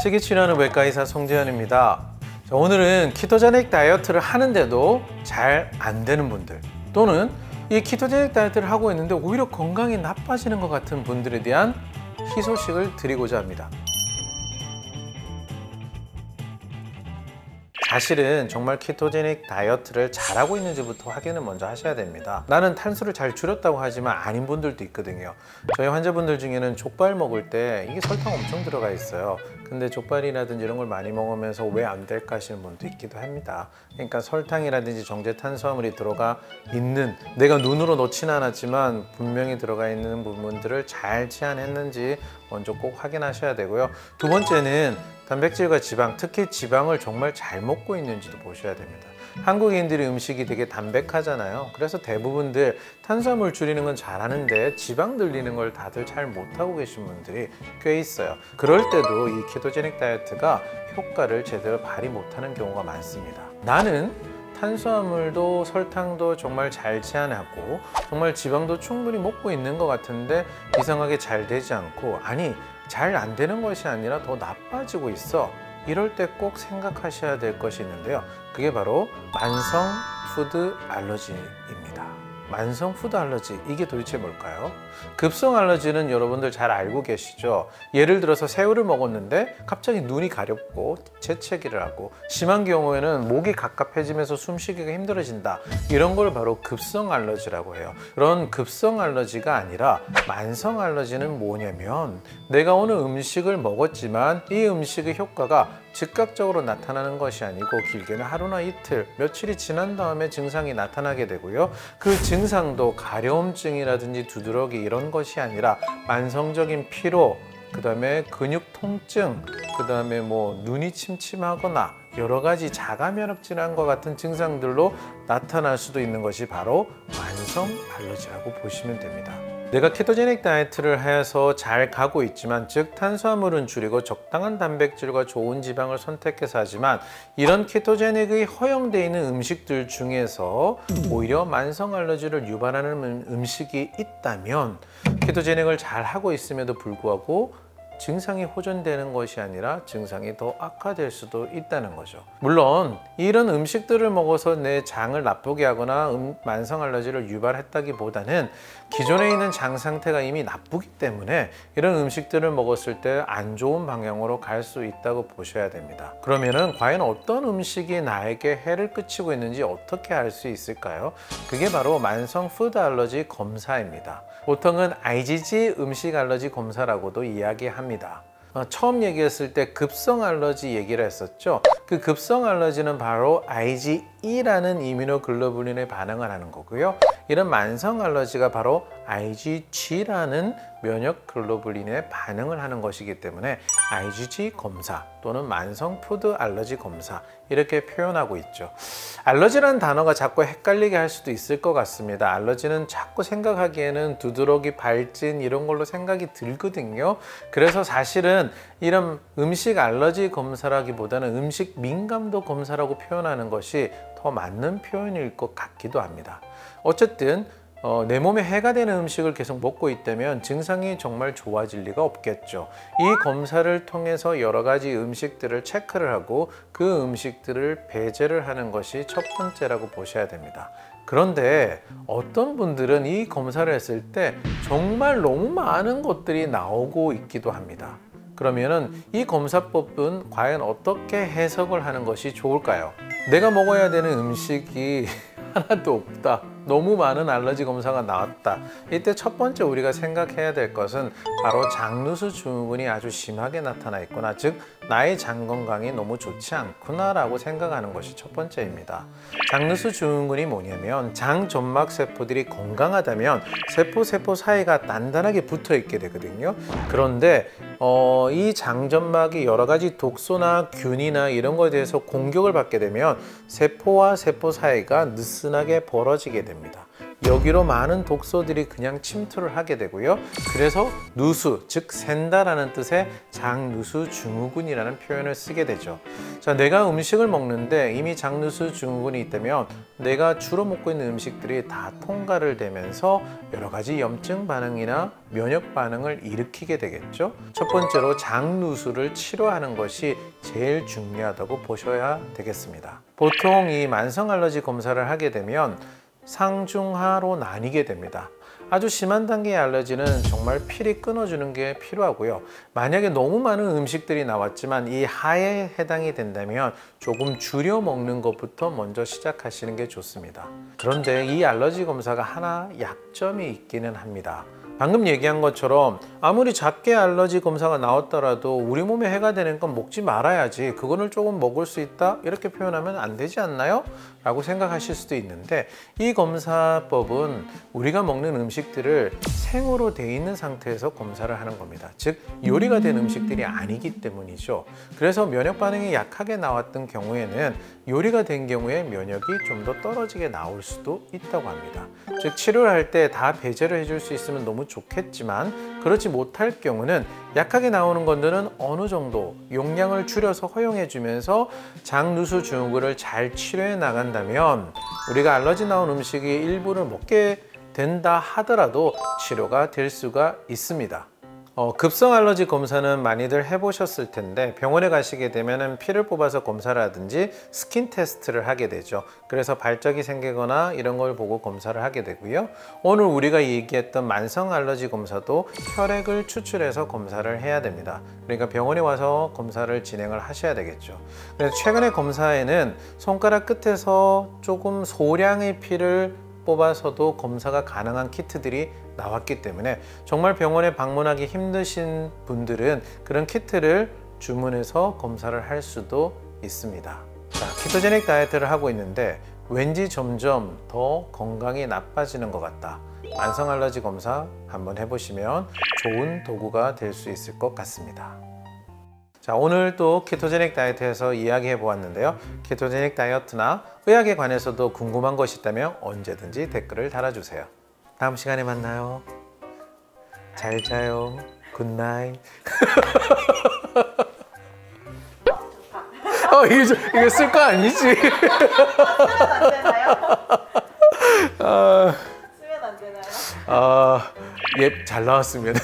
식이치료하는 외과의사 송재현입니다. 오늘은 키토제닉 다이어트를 하는데도 잘 안 되는 분들, 또는 이 키토제닉 다이어트를 하고 있는데 오히려 건강이 나빠지는 것 같은 분들에 대한 희소식을 드리고자 합니다. 사실은 정말 키토제닉 다이어트를 잘하고 있는지부터 확인을 먼저 하셔야 됩니다. 나는 탄수를 잘 줄였다고 하지만 아닌 분들도 있거든요. 저희 환자분들 중에는 족발 먹을 때 이게 설탕 엄청 들어가 있어요. 근데 족발이라든지 이런 걸 많이 먹으면서 왜 안 될까 하시는 분도 있기도 합니다. 그러니까 설탕이라든지 정제 탄수화물이 들어가 있는, 내가 눈으로 놓지는 않았지만 분명히 들어가 있는 부분들을 잘 제한했는지 먼저 꼭 확인하셔야 되고요. 두 번째는 단백질과 지방, 특히 지방을 정말 잘 먹고 있는지도 보셔야 됩니다. 한국인들의 음식이 되게 담백하잖아요. 그래서 대부분들 탄수화물 줄이는 건 잘하는데 지방 늘리는 걸 다들 잘 못하고 계신 분들이 꽤 있어요. 그럴 때도 이 키토제닉 다이어트가 효과를 제대로 발휘 못하는 경우가 많습니다. 나는 탄수화물도 설탕도 정말 잘 제한하고 정말 지방도 충분히 먹고 있는 것 같은데 이상하게 잘 되지 않고, 아니 잘 안 되는 것이 아니라 더 나빠지고 있어. 이럴 때 꼭 생각하셔야 될 것이 있는데요. 그게 바로 만성 푸드 알러지입니다. 만성 푸드 알러지, 이게 도대체 뭘까요? 급성 알러지는 여러분들 잘 알고 계시죠? 예를 들어서 새우를 먹었는데 갑자기 눈이 가렵고 재채기를 하고, 심한 경우에는 목이 갑갑해지면서 숨쉬기가 힘들어진다. 이런 걸 바로 급성 알러지라고 해요. 그런 급성 알러지가 아니라 만성 알러지는 뭐냐면, 내가 오늘 음식을 먹었지만 이 음식의 효과가 즉각적으로 나타나는 것이 아니고 길게는 하루나 이틀, 며칠이 지난 다음에 증상이 나타나게 되고요. 그 증상도 가려움증이라든지 두드러기 이런 것이 아니라 만성적인 피로, 그 다음에 근육 통증, 그 다음에 눈이 침침하거나 여러 가지 자가 면역 질환과 같은 증상들로 나타날 수도 있는 것이 바로 만성 알러지라고 보시면 됩니다. 내가 키토제닉 다이어트를 해서 잘 가고 있지만, 즉 탄수화물은 줄이고 적당한 단백질과 좋은 지방을 선택해서 하지만, 이런 키토제닉이 허용되어 있는 음식들 중에서 오히려 만성 알러지를 유발하는 음식이 있다면 키토제닉을 잘 하고 있음에도 불구하고 증상이 호전되는 것이 아니라 증상이 더 악화될 수도 있다는 거죠. 물론 이런 음식들을 먹어서 내 장을 나쁘게 하거나 만성 알러지를 유발했다기보다는 기존에 있는 장 상태가 이미 나쁘기 때문에 이런 음식들을 먹었을 때 안 좋은 방향으로 갈 수 있다고 보셔야 됩니다. 그러면은 과연 어떤 음식이 나에게 해를 끼치고 있는지 어떻게 알 수 있을까요? 그게 바로 만성 푸드 알러지 검사입니다. 보통은 IgG 음식 알러지 검사라고도 이야기합니다. 처음 얘기했을 때 급성 알러지 얘기를 했었죠. 그 급성 알러지는 바로 IgE라는 이뮤노글로불린에 반응을 하는 거고요. 이런 만성 알러지가 바로 IgG라는 면역 글로불린에 반응을 하는 것이기 때문에 IgG 검사 또는 만성 푸드 알러지 검사, 이렇게 표현하고 있죠. 알러지라는 단어가 자꾸 헷갈리게 할 수도 있을 것 같습니다. 알러지는 자꾸 생각하기에는 두드러기, 발진 이런 걸로 생각이 들거든요. 그래서 사실은 이런 음식 알러지 검사라기보다는 음식 민감도 검사라고 표현하는 것이 더 맞는 표현일 것 같기도 합니다. 어쨌든 내 몸에 해가 되는 음식을 계속 먹고 있다면 증상이 정말 좋아질 리가 없겠죠. 이 검사를 통해서 여러 가지 음식들을 체크를 하고 그 음식들을 배제를 하는 것이 첫 번째라고 보셔야 됩니다. 그런데 어떤 분들은 이 검사를 했을 때 정말 너무 많은 것들이 나오고 있기도 합니다. 그러면은 이 검사법은 과연 어떻게 해석을 하는 것이 좋을까요? 내가 먹어야 되는 음식이 하나도 없다, 너무 많은 알러지 검사가 나왔다. 이때 첫 번째 우리가 생각해야 될 것은 바로 장누수 증후군이 아주 심하게 나타나 있구나, 즉 나의 장 건강이 너무 좋지 않구나 라고 생각하는 것이 첫 번째입니다. 장누수 증후군이 뭐냐면, 장 점막 세포들이 건강하다면 세포 사이가 단단하게 붙어 있게 되거든요. 그런데 이 장점막이 여러 가지 독소나 균이나 이런 것에 대해서 공격을 받게 되면 세포와 세포 사이가 느슨하게 벌어지게 됩니다. 여기로 많은 독소들이 그냥 침투를 하게 되고요. 그래서 누수, 즉 샌다라는 뜻의 장누수 증후군이라는 표현을 쓰게 되죠. 자, 내가 음식을 먹는데 이미 장누수 증후군이 있다면 내가 주로 먹고 있는 음식들이 다 통과를 되면서 여러 가지 염증 반응이나 면역 반응을 일으키게 되겠죠. 첫 번째로 장누수를 치료하는 것이 제일 중요하다고 보셔야 되겠습니다. 보통 이 만성 알러지 검사를 하게 되면 상중하로 나뉘게 됩니다. 아주 심한 단계의 알러지는 정말 필히 끊어주는 게 필요하고요. 만약에 너무 많은 음식들이 나왔지만 이 하에 해당이 된다면 조금 줄여 먹는 것부터 먼저 시작하시는 게 좋습니다. 그런데 이 알러지 검사가 하나 약점이 있기는 합니다. 방금 얘기한 것처럼 아무리 작게 알러지 검사가 나왔더라도 우리 몸에 해가 되는 건 먹지 말아야지, 그거는 조금 먹을 수 있다 이렇게 표현하면 안 되지 않나요? 라고 생각하실 수도 있는데, 이 검사법은 우리가 먹는 음식들을 생으로 돼 있는 상태에서 검사를 하는 겁니다. 즉 요리가 된 음식들이 아니기 때문이죠. 그래서 면역 반응이 약하게 나왔던 경우에는 요리가 된 경우에 면역이 좀 더 떨어지게 나올 수도 있다고 합니다. 즉 치료를 할 때 다 배제를 해줄 수 있으면 너무 좋겠지만, 그렇지 못할 경우는 약하게 나오는 것들은 어느 정도 용량을 줄여서 허용해 주면서 장누수 증후군을 잘 치료해 나간다면 우리가 알러지 나온 음식이 일부를 먹게 된다 하더라도 치료가 될 수가 있습니다. 급성 알러지 검사는 많이들 해보셨을 텐데, 병원에 가시게 되면 피를 뽑아서 검사를 하든지 스킨 테스트를 하게 되죠. 그래서 발적이 생기거나 이런 걸 보고 검사를 하게 되고요. 오늘 우리가 얘기했던 만성 알러지 검사도 혈액을 추출해서 검사를 해야 됩니다. 그러니까 병원에 와서 검사를 진행을 하셔야 되겠죠. 그래서 최근에 검사에는 손가락 끝에서 조금 소량의 피를 뽑아서도 검사가 가능한 키트들이 나왔기 때문에 정말 병원에 방문하기 힘드신 분들은 그런 키트를 주문해서 검사를 할 수도 있습니다. 자, 키토제닉 다이어트를 하고 있는데 왠지 점점 더 건강이 나빠지는 것 같다. 만성 알러지 검사 한번 해보시면 좋은 도구가 될 수 있을 것 같습니다. 자, 오늘 또 키토제닉 다이어트에서 이야기해 보았는데요. 키토제닉 다이어트나 의학에 관해서도 궁금한 것이 있다면 언제든지 댓글을 달아주세요. 다음 시간에 만나요. 잘 자요. 굿나잇. 이거 쓸 거 아니지? 쓰면 안 되나요? 쓰면 안 되나요? 예, 잘 나왔습니다.